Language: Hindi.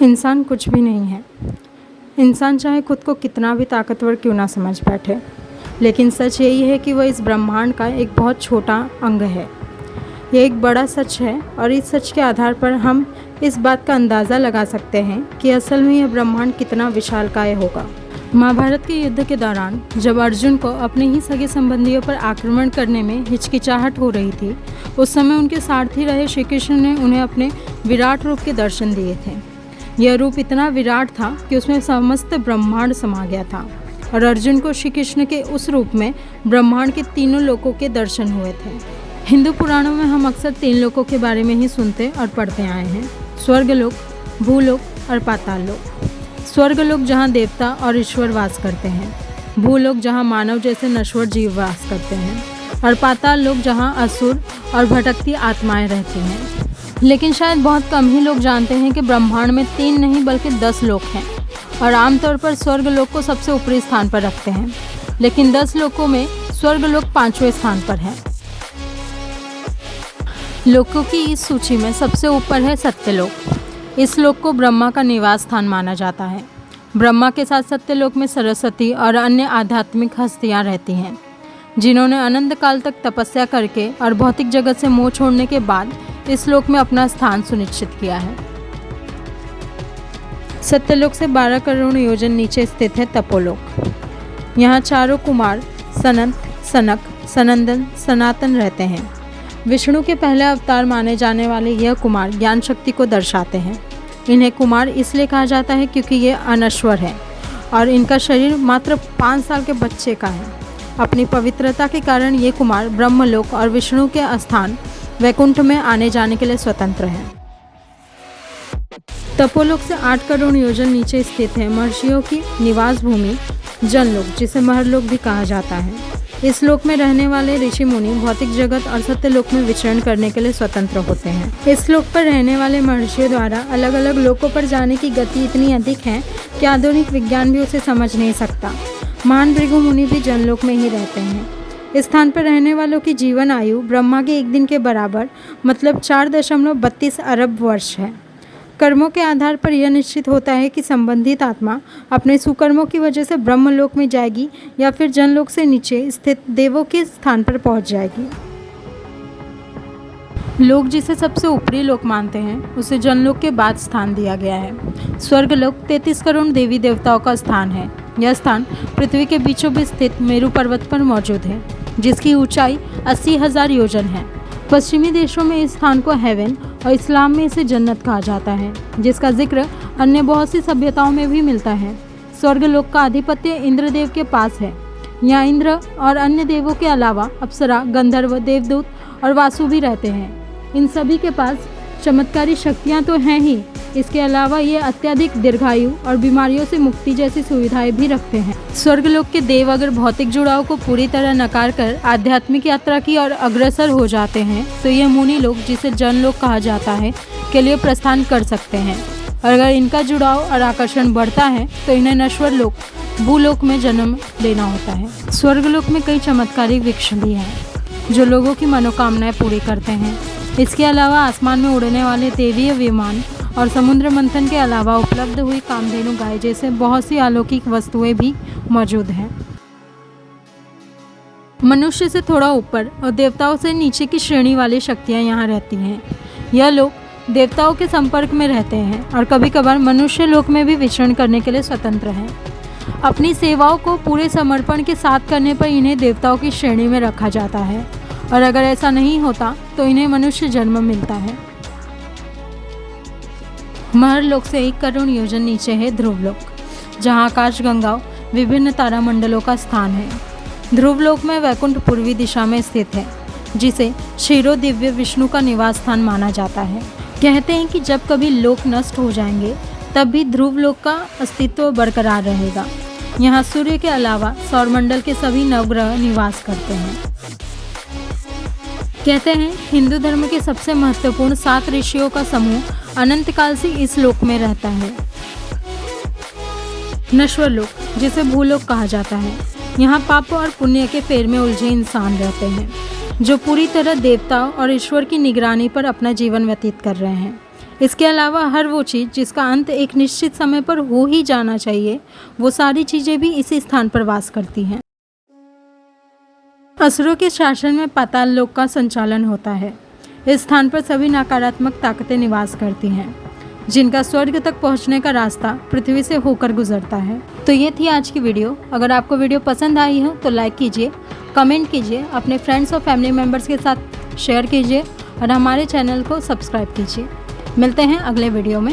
इंसान कुछ भी नहीं है। इंसान चाहे खुद को कितना भी ताकतवर क्यों ना समझ बैठे, लेकिन सच यही है कि वह इस ब्रह्मांड का एक बहुत छोटा अंग है। यह एक बड़ा सच है और इस सच के आधार पर हम इस बात का अंदाज़ा लगा सकते हैं कि असल में यह ब्रह्मांड कितना विशालकाय होगा। महाभारत के युद्ध के दौरान जब अर्जुन को अपने ही सगे संबंधियों पर आक्रमण करने में हिचकिचाहट हो रही थी, उस समय उनके सारथी रहे श्री कृष्ण ने उन्हें अपने विराट रूप के दर्शन दिए थे। यह रूप इतना विराट था कि उसमें समस्त ब्रह्मांड समा गया था और अर्जुन को श्री कृष्ण के उस रूप में ब्रह्मांड के तीनों लोकों के दर्शन हुए थे। हिंदू पुराणों में हम अक्सर 3 लोकों के बारे में ही सुनते और पढ़ते आए हैं: स्वर्गलोक, भूलोक और पाताल लोक। स्वर्गलोक जहाँ देवता और ईश्वर वास करते हैं, भूलोक जहाँ मानव जैसे नश्वर जीव वास करते हैं और पाताल लोक जहाँ असुर और भटकती आत्माएं रहती हैं। लेकिन शायद बहुत कम ही लोग जानते हैं कि ब्रह्मांड में 3 नहीं बल्कि 10 लोक हैं और आमतौर पर स्वर्गलोक को सबसे ऊपरी स्थान पर रखते हैं, लेकिन 10 लोकों में स्वर्गलोक 5वें स्थान पर है। लोकों की इस सूची में सबसे ऊपर है सत्यलोक। इस लोक को ब्रह्मा का निवास स्थान माना जाता है। ब्रह्मा के साथ सत्यलोक में सरस्वती और अन्य आध्यात्मिक हस्तियाँ रहती हैं, जिन्होंने अनंत काल तक तपस्या करके और भौतिक जगत से मोह छोड़ने के बाद इस लोक में अपना स्थान सुनिश्चित किया है। सत्यलोक से 12 करोड़ योजन नीचे स्थित है तपोलोक। यहाँ चारों कुमार सनंत, सनक, सनंदन, सनातन रहते हैं। विष्णु के पहले अवतार माने जाने वाले यह कुमार ज्ञान शक्ति को दर्शाते हैं। इन्हें कुमार इसलिए कहा जाता है क्योंकि ये अनश्वर है और इनका शरीर मात्र 5 साल के बच्चे का है। अपनी पवित्रता के कारण ये कुमार ब्रह्मलोक और विष्णु के स्थान वैकुंठ में आने जाने के लिए स्वतंत्र हैं। तपोलोक से 8 करोड़ योजन नीचे स्थित है महर्षियों की निवास भूमि जनलोक, जिसे महरलोक भी कहा जाता है। इस लोक में रहने वाले ऋषि मुनि भौतिक जगत और सत्यलोक में विचरण करने के लिए स्वतंत्र होते हैं। इस लोक पर रहने वाले महर्षियों द्वारा अलग अलग लोकों पर जाने की गति इतनी अधिक है कि आधुनिक विज्ञान भी उसे समझ नहीं सकता। महान भृगु मुनि भी जनलोक में ही रहते हैं। इस स्थान पर रहने वालों की जीवन आयु ब्रह्मा के एक दिन के बराबर मतलब 4.32 अरब वर्ष है। कर्मों के आधार पर यह निश्चित होता है कि संबंधित आत्मा अपने सुकर्मों की वजह से ब्रह्मलोक में जाएगी या फिर जनलोक से नीचे स्थित देवों के स्थान पर पहुंच जाएगी। लोग जिसे सबसे ऊपरी लोक मानते हैं, उसे जनलोक के बाद स्थान दिया गया है। स्वर्गलोक 33 करोड़ देवी देवताओं का स्थान है। यह स्थान पृथ्वी के बीचों बीच स्थित मेरु पर्वत पर मौजूद है, जिसकी ऊंचाई 80,000 योजन है। पश्चिमी देशों में इस स्थान को हेवन और इस्लाम में इसे जन्नत कहा जाता है, जिसका जिक्र अन्य बहुत सी सभ्यताओं में भी मिलता है। स्वर्गलोक का आधिपत्य इंद्रदेव के पास है। यहाँ इंद्र और अन्य देवों के अलावा अप्सरा, गंधर्व, देवदूत और वासु भी रहते हैं। इन सभी के पास चमत्कारी शक्तियाँ तो हैं ही, इसके अलावा ये अत्यधिक दीर्घायु और बीमारियों से मुक्ति जैसी सुविधाएं भी रखते हैं। स्वर्गलोक के देव अगर भौतिक जुड़ाव को पूरी तरह नकार कर आध्यात्मिक यात्रा की ओर अग्रसर हो जाते हैं, तो ये मुनि लोक, जिसे जनलोक कहा जाता है, के लिए प्रस्थान कर सकते हैं। और अगर इनका जुड़ाव और आकर्षण बढ़ता है तो इन्हें नश्वर लोक, भूलोक में जन्म लेना होता है। स्वर्गलोक में कई चमत्कारिक वृक्ष भी हैं जो लोगों की मनोकामनाएं पूरी करते हैं। इसके अलावा आसमान में उड़ने वाले देवीय विमान और समुद्र मंथन के अलावा उपलब्ध हुई कामधेनु गाय जैसे बहुत सी अलौकिक वस्तुएं भी मौजूद हैं। मनुष्य से थोड़ा ऊपर और देवताओं से नीचे की श्रेणी वाली शक्तियां यहाँ रहती हैं। यह लोग देवताओं के संपर्क में रहते हैं और कभी कभार मनुष्य लोक में भी विचरण करने के लिए स्वतंत्र हैं। अपनी सेवाओं को पूरे समर्पण के साथ करने पर इन्हें देवताओं की श्रेणी में रखा जाता है और अगर ऐसा नहीं होता तो इन्हें मनुष्य जन्म मिलता है। महरलोक से 1 करोड़ योजन नीचे है ध्रुवलोक, जहाँ आकाशगंगाओं विभिन्न तारामंडलों का स्थान है। ध्रुवलोक में वैकुंठ पूर्वी दिशा में स्थित है, जिसे क्षीरो दिव्य विष्णु का निवास स्थान माना जाता है। कहते हैं कि जब कभी लोक नष्ट हो जाएंगे तब भी ध्रुवलोक का अस्तित्व बरकरार रहेगा। यहाँ सूर्य के अलावा सौरमंडल के सभी नवग्रह निवास करते हैं। कहते हैं हिंदू धर्म के सबसे महत्वपूर्ण 7 ऋषियों का समूह अनंत काल से इस लोक में रहता है। नश्वर लोक, जिसे भूलोक कहा जाता है, यहाँ पाप और पुण्य के फेर में उलझे इंसान रहते हैं जो पूरी तरह देवताओं और ईश्वर की निगरानी पर अपना जीवन व्यतीत कर रहे हैं। इसके अलावा हर वो चीज़ जिसका अंत एक निश्चित समय पर हो ही जाना चाहिए, वो सारी चीज़ें भी इसी स्थान पर वास करती हैं। असुरों के शासन में पाताल लोक का संचालन होता है। इस स्थान पर सभी नकारात्मक ताकतें निवास करती हैं, जिनका स्वर्ग तक पहुंचने का रास्ता पृथ्वी से होकर गुजरता है। तो ये थी आज की वीडियो। अगर आपको वीडियो पसंद आई हो तो लाइक कीजिए, कमेंट कीजिए, अपने फ्रेंड्स और फैमिली मेम्बर्स के साथ शेयर कीजिए और हमारे चैनल को सब्सक्राइब कीजिए। मिलते हैं अगले वीडियो में।